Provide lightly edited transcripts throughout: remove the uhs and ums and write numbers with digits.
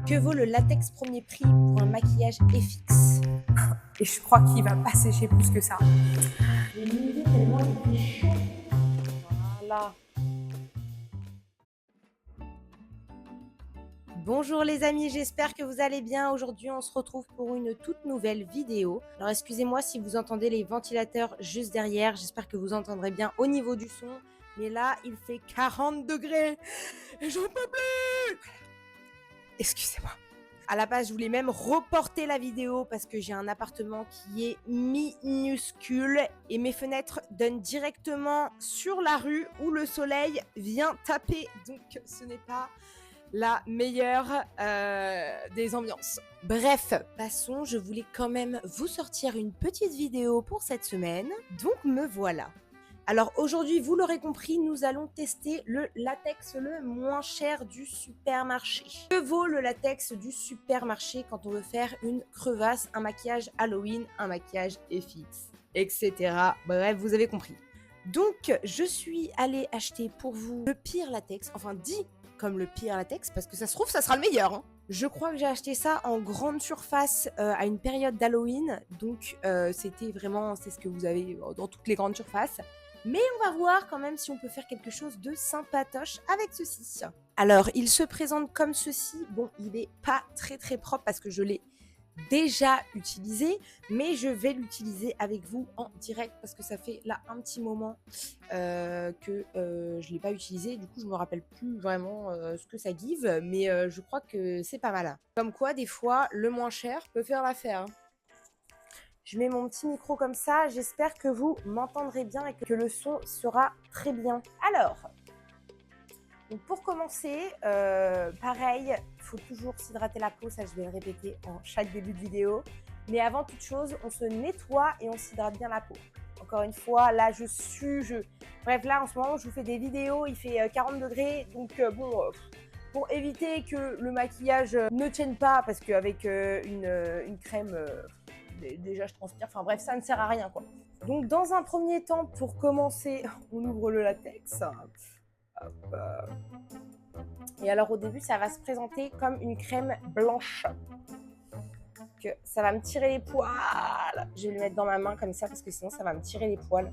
Que vaut le latex premier prix pour un maquillage FX? Et je crois qu'il va pas sécher plus que ça. J'ai misé tellement il était chaud. Voilà. Bonjour les amis, j'espère que vous allez bien. Aujourd'hui, on se retrouve pour une toute nouvelle vidéo. Alors excusez-moi si vous entendez les ventilateurs juste derrière. J'espère que vous entendrez bien au niveau du son. Mais là, il fait 40 degrés et j'en peux plus. Excusez-moi. À la base, je voulais même reporter la vidéo parce que j'ai un appartement qui est minuscule et mes fenêtres donnent directement sur la rue où le soleil vient taper. Donc, ce n'est pas la meilleure des ambiances. Bref, passons, je voulais quand même vous sortir une petite vidéo pour cette semaine. Donc, me voilà. Alors aujourd'hui, vous l'aurez compris, nous allons tester le latex le moins cher du supermarché. Que vaut le latex du supermarché quand on veut faire une crevasse, un maquillage Halloween, un maquillage FX, etc. Bref, vous avez compris. Donc, je suis allée acheter pour vous le pire latex, enfin dit comme le pire latex, parce que ça se trouve, ça sera le meilleur. Hein. Je crois que j'ai acheté ça en grande surface à une période d'Halloween, donc c'était vraiment, c'est ce que vous avez dans toutes les grandes surfaces. Mais on va voir quand même si on peut faire quelque chose de sympatoche avec ceci. Alors, il se présente comme ceci. Bon, il n'est pas très très propre parce que je l'ai déjà utilisé, mais je vais l'utiliser avec vous en direct parce que ça fait là un petit moment que je ne l'ai pas utilisé. Du coup, je me rappelle plus vraiment ce que ça give, mais je crois que c'est pas mal. Comme quoi, des fois, le moins cher peut faire l'affaire. Je mets mon petit micro comme ça, j'espère que vous m'entendrez bien et que le son sera très bien. Alors, donc pour commencer, pareil, il faut toujours s'hydrater la peau, ça je vais le répéter en chaque début de vidéo. Mais avant toute chose, on se nettoie et on s'hydrate bien la peau. Encore une fois, là je sue, bref là en ce moment je vous fais des vidéos, il fait 40 degrés, donc pour éviter que le maquillage ne tienne pas, parce qu'avec une crème... déjà je transpire, enfin bref, ça ne sert à rien quoi. Donc dans un premier temps, pour commencer, on ouvre le latex. Hop. Et alors au début, ça va se présenter comme une crème blanche. Que ça va me tirer les poils. Je vais le mettre dans ma main comme ça parce que sinon ça va me tirer les poils.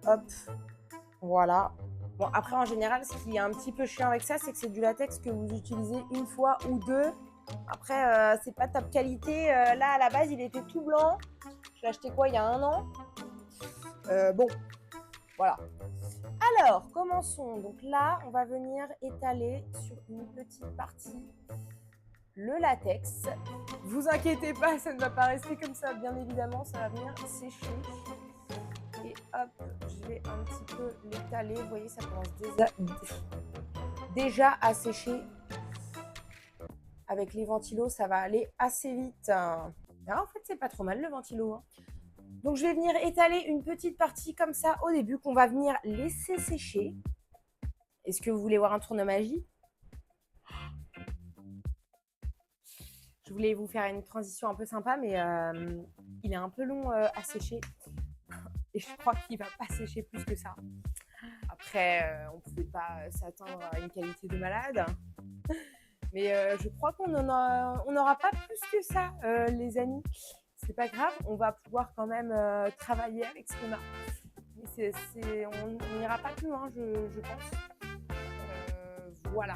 Hop, voilà. Bon après en général, ce qui est un petit peu chiant avec ça, c'est que c'est du latex que vous utilisez une fois ou deux. Après, c'est pas top qualité. Là, à la base, il était tout blanc. Je l'ai acheté quoi, il y a 1 an. Bon, voilà. Alors, commençons. Donc là, on va venir étaler sur une petite partie le latex. Vous inquiétez pas, ça ne va pas rester comme ça. Bien évidemment, ça va venir sécher. Et hop, je vais un petit peu l'étaler. Vous voyez, ça commence déjà à sécher. Avec les ventilos, ça va aller assez vite. Alors, en fait, c'est pas trop mal le ventilo. Hein. Donc, je vais venir étaler une petite partie comme ça au début qu'on va venir laisser sécher. Est-ce que vous voulez voir un tour de magie? Je voulais vous faire une transition un peu sympa, mais il est un peu long à sécher. Et je crois qu'il va pas sécher plus que ça. Après, on ne pouvait pas s'attendre à une qualité de malade. Mais je crois qu'on n'aura pas plus que ça, les amis. C'est pas grave, on va pouvoir quand même travailler avec ce qu'on a. Mais on n'ira pas plus loin, je pense. Voilà.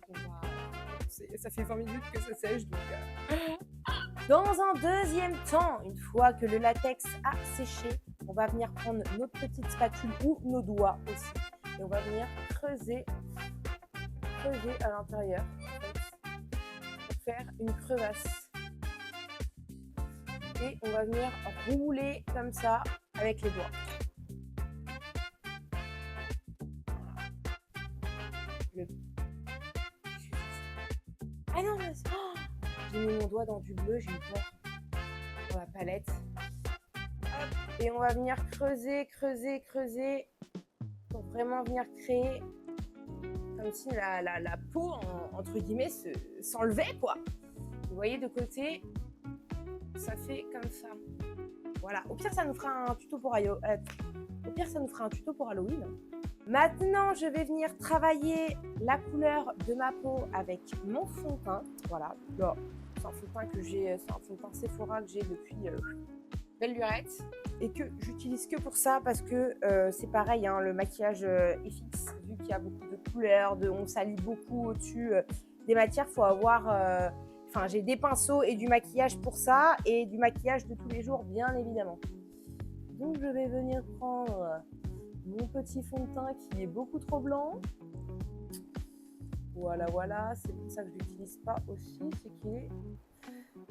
Donc ça fait 20 minutes que ça sèche. Donc, Dans un deuxième temps, une fois que le latex a séché, on va venir prendre notre petite spatule ou nos doigts aussi. Et on va venir creuser à l'intérieur. Faire une crevasse et on va venir rouler comme ça avec les doigts. Ah non, oh, j'ai mis mon doigt dans du bleu, j'ai eu peur dans la palette. Hop. Et on va venir creuser pour vraiment venir créer comme si la peau, entre guillemets, s'enlevait quoi. Vous voyez de côté, ça fait comme ça. Voilà, au pire ça nous fera un tuto pour Halloween. Maintenant, je vais venir travailler la couleur de ma peau avec mon fond de teint. Voilà, là, c'est un fond de teint c'est un fond de teint Sephora que j'ai depuis belle lurette et que j'utilise que pour ça parce que c'est pareil, hein, le maquillage est fixe vu qu'il y a beaucoup de couleurs, on salit beaucoup au-dessus des matières. Faut avoir, j'ai des pinceaux et du maquillage pour ça et du maquillage de tous les jours, bien évidemment. Donc je vais venir prendre mon petit fond de teint qui est beaucoup trop blanc. Voilà, c'est pour ça que je l'utilise pas aussi, c'est qu'il est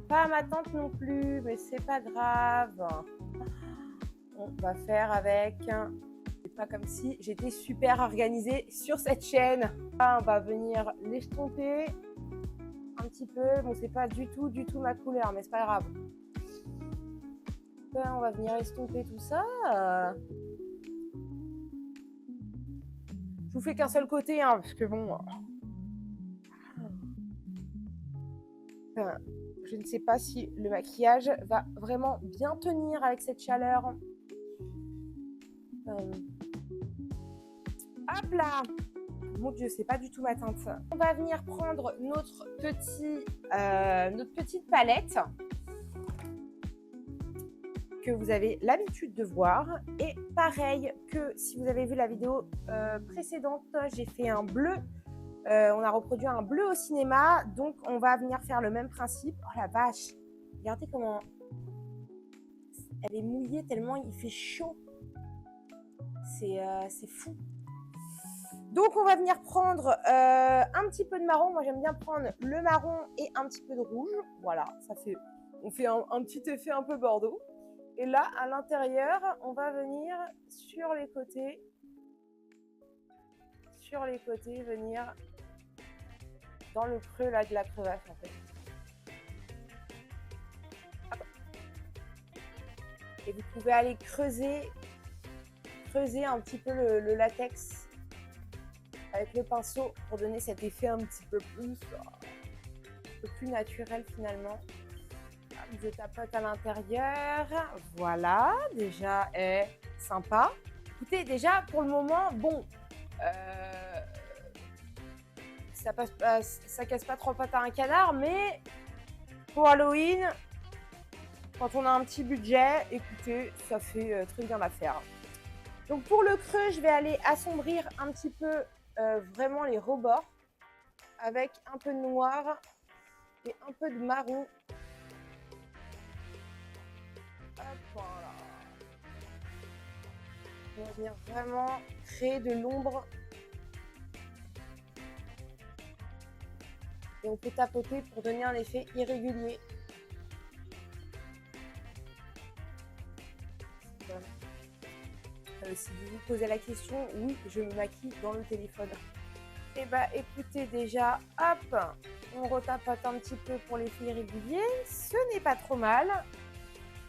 pas à ma tante non plus, mais c'est pas grave. On va faire avec. C'est pas comme si j'étais super organisée sur cette chaîne. Là, on va venir l'estomper un petit peu. Bon, c'est pas du tout ma couleur, mais c'est pas grave. Là, on va venir estomper tout ça. Je vous fais qu'un seul côté, hein, parce que bon. Je ne sais pas si le maquillage va vraiment bien tenir avec cette chaleur. Hop là! Mon Dieu, c'est pas du tout ma teinte. On va venir prendre notre petite palette que vous avez l'habitude de voir. Et pareil que si vous avez vu la vidéo précédente, j'ai fait un bleu. On a reproduit un bleu au cinéma, donc on va venir faire le même principe. Oh la vache! Regardez comment elle est mouillée tellement il fait chaud. C'est fou. Donc on va venir prendre un petit peu de marron. Moi j'aime bien prendre le marron et un petit peu de rouge. Voilà, on fait un petit effet un peu bordeaux. Et là, à l'intérieur, on va venir sur les côtés, venir dans le creux là de la crevasse en fait. Et vous pouvez aller creuser un petit peu le latex avec le pinceau pour donner cet effet un petit peu plus naturel finalement. Je tapote à l'intérieur. Voilà, déjà est sympa. Écoutez, déjà pour le moment, bon, ça casse pas trop pattes à un canard, mais pour Halloween, quand on a un petit budget, écoutez, ça fait très bien l'affaire. Donc pour le creux, je vais aller assombrir un petit peu vraiment les rebords avec un peu de noir et un peu de marron. Hop, voilà. On va venir vraiment créer de l'ombre. Et on peut tapoter pour donner un effet irrégulier. Voilà. Si vous vous posez la question, oui, je me maquille dans le téléphone. Et bah écoutez, déjà, hop, on retapote un petit peu pour l'effet irrégulier. Ce n'est pas trop mal.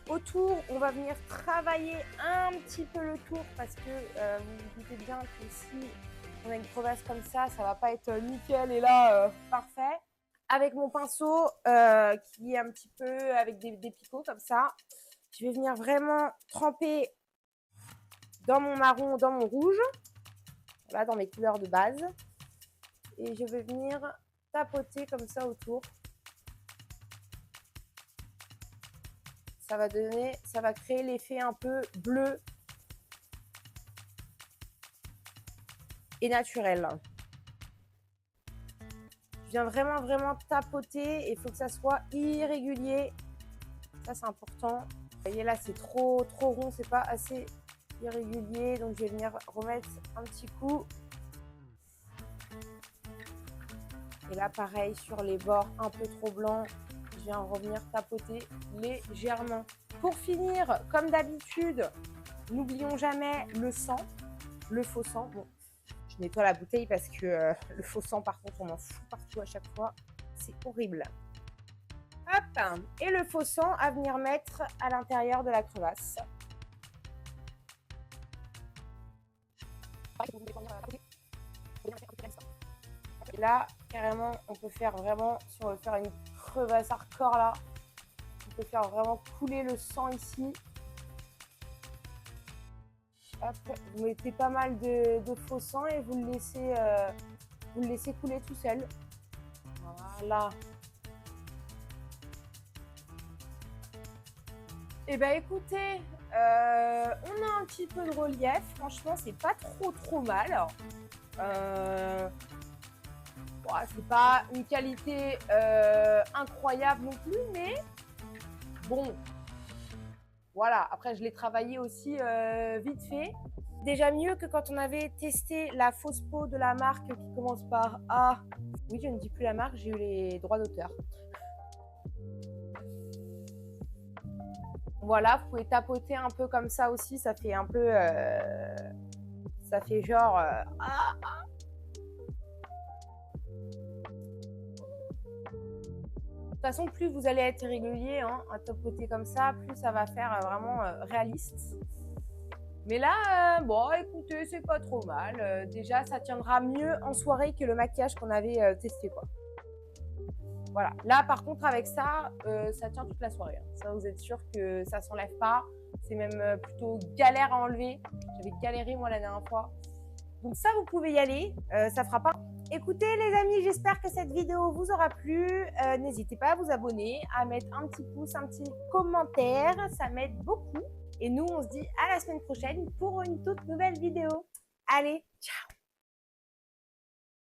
Autour, on va venir travailler un petit peu le tour parce que vous vous doutez bien que si on a une crevasse comme ça, ça va pas être nickel et là, parfait. Avec mon pinceau qui est un petit peu avec des picots comme ça, je vais venir vraiment tremper dans mon marron, dans mon rouge, voilà, dans mes couleurs de base. Et je vais venir tapoter comme ça autour. Ça va créer l'effet un peu bleu et naturel. Je viens vraiment tapoter et il faut que ça soit irrégulier. Ça, c'est important. Vous voyez là, c'est trop rond, c'est pas assez irrégulier. Donc, je vais venir remettre un petit coup. Et là, pareil, sur les bords un peu trop blancs, je viens revenir tapoter légèrement. Pour finir, comme d'habitude, n'oublions jamais le sang, le faux sang. Bon, je nettoie la bouteille parce que le faux sang, par contre, on en fout partout à chaque fois. C'est horrible. Hop, et le faux sang à venir mettre à l'intérieur de la crevasse. Et là, carrément, on peut faire vraiment, si on veut faire une crevasse hardcore là, on peut faire vraiment couler le sang ici. Hop, vous mettez pas mal de faux sang et vous le laissez couler tout seul. Voilà. Eh ben écoutez, on a un petit peu de relief. Franchement, c'est pas trop mal. Bon, c'est pas une qualité incroyable non plus, mais bon. Voilà, après je l'ai travaillé aussi vite fait. Déjà mieux que quand on avait testé la fausse peau de la marque qui commence par A. Oui, je ne dis plus la marque, j'ai eu les droits d'auteur. Voilà, vous pouvez tapoter un peu comme ça aussi, ça fait un peu... ça fait genre... De toute façon, plus vous allez être régulier à tapoter comme ça, plus ça va faire vraiment réaliste. Mais là, bon, écoutez, c'est pas trop mal. Déjà, ça tiendra mieux en soirée que le maquillage qu'on avait testé, quoi. Voilà. Là, par contre, avec ça, ça tient toute la soirée. Ça, vous êtes sûr que ça s'enlève pas. C'est même plutôt galère à enlever. J'avais galéré, moi, la dernière fois. Donc ça, vous pouvez y aller. Ça fera pas. Écoutez, les amis, j'espère que cette vidéo vous aura plu. N'hésitez pas à vous abonner, à mettre un petit pouce, un petit commentaire. Ça m'aide beaucoup. Et nous, on se dit à la semaine prochaine pour une toute nouvelle vidéo. Allez, ciao!